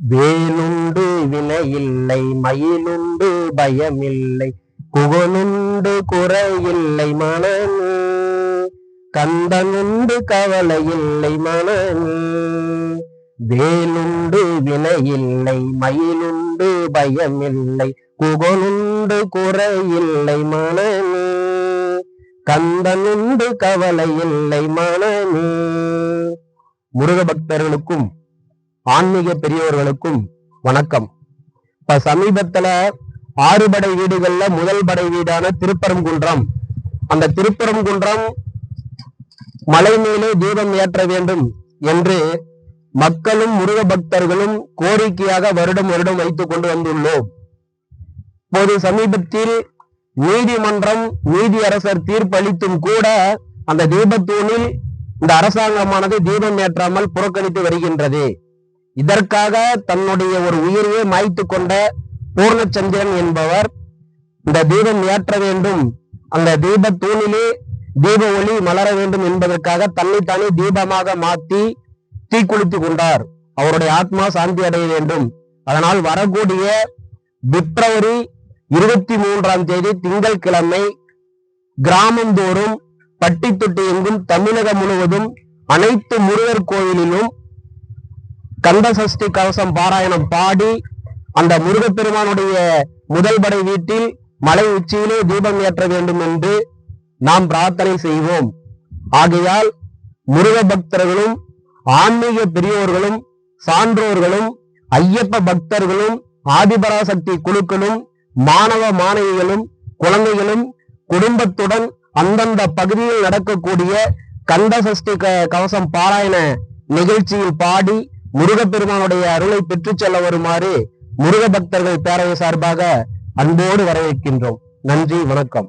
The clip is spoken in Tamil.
வேலுண்டு வினையில்லை மயிலுண்டு பயமில்லை குகனுண்டு குறையில்லை மனமே கந்தனுண்டு கவலையில்லை மனமே. வேலுண்டு வினையில்லை மயிலுண்டு பயமில்லை குகனுண்டு குறையில்லை மனமே கந்தனுண்டு கவலையில்லை மனமே. முருக பக்தர்களுக்கும் ஆன்மீக பெரியவர்களுக்கும் வணக்கம். இப்ப சமீபத்துல 6 படை வீடுகள்ல முதல் படை வீடான திருப்பரங்குன்றம், அந்த திருப்பரங்குன்றம் மலை மேலே தீபம் ஏற்ற வேண்டும் என்று மக்களும் முருக பக்தர்களும் கோரிக்கையாக வருடம் வைத்துக் கொண்டு வந்துள்ளோம். இப்போது சமீபத்தில் நீதிமன்றம் நீதியரசர் தீர்ப்பளித்தும் கூட அந்த தீபத்தூணில் இந்த அரசாங்கமானது தீபம் ஏற்றாமல் புறக்கணித்து வருகின்றது. இதற்காக தன்னுடைய ஒரு உயிரையே மாய்த்து கொண்ட பூர்ணச்சந்திரன் என்பவர் இந்த தீபம் ஏற்ற வேண்டும், அந்த தீப தூணிலே தீப ஒளி மலர வேண்டும் என்பதற்காக தன்னைத்தானே தீபமாக மாற்றி தீக்குளித்து கொண்டார். அவருடைய ஆத்மா சாந்தி அடைய வேண்டும். அதனால் வரக்கூடிய பிப்ரவரி 23ஆம் தேதி திங்கட்கிழமை கிராமந்தோறும் பட்டி தொட்டி எங்கும் தமிழகம் முழுவதும் அனைத்து முருகர் கோயிலிலும் கந்த சஷ்டி கவசம் பாராயணம் பாடி அந்த முருகப்பெருமானுடைய முதல் படை வீட்டில் மலை உச்சியிலே தீபம் ஏற்ற வேண்டும் என்று நாம் பிரார்த்தனை செய்வோம். ஆகையால் முருக பக்தர்களும் ஆன்மீக பெரியோர்களும் சான்றோர்களும் ஐயப்ப பக்தர்களும் ஆதிபராசக்தி குழுக்களும் மாணவ மாணவிகளும் குழந்தைகளும் குடும்பத்துடன் அந்தந்த பகுதியில் நடக்கக்கூடிய கந்த சஷ்டி கவசம் பாராயண நிகழ்ச்சியில் பாடி முருகப்பெருமானுடைய அருளை பெற்றுச் செல்ல வருமாறு முருக பக்தர்கள் பேரவை சார்பாக அன்போடு வரவேற்கின்றோம். நன்றி, வணக்கம்.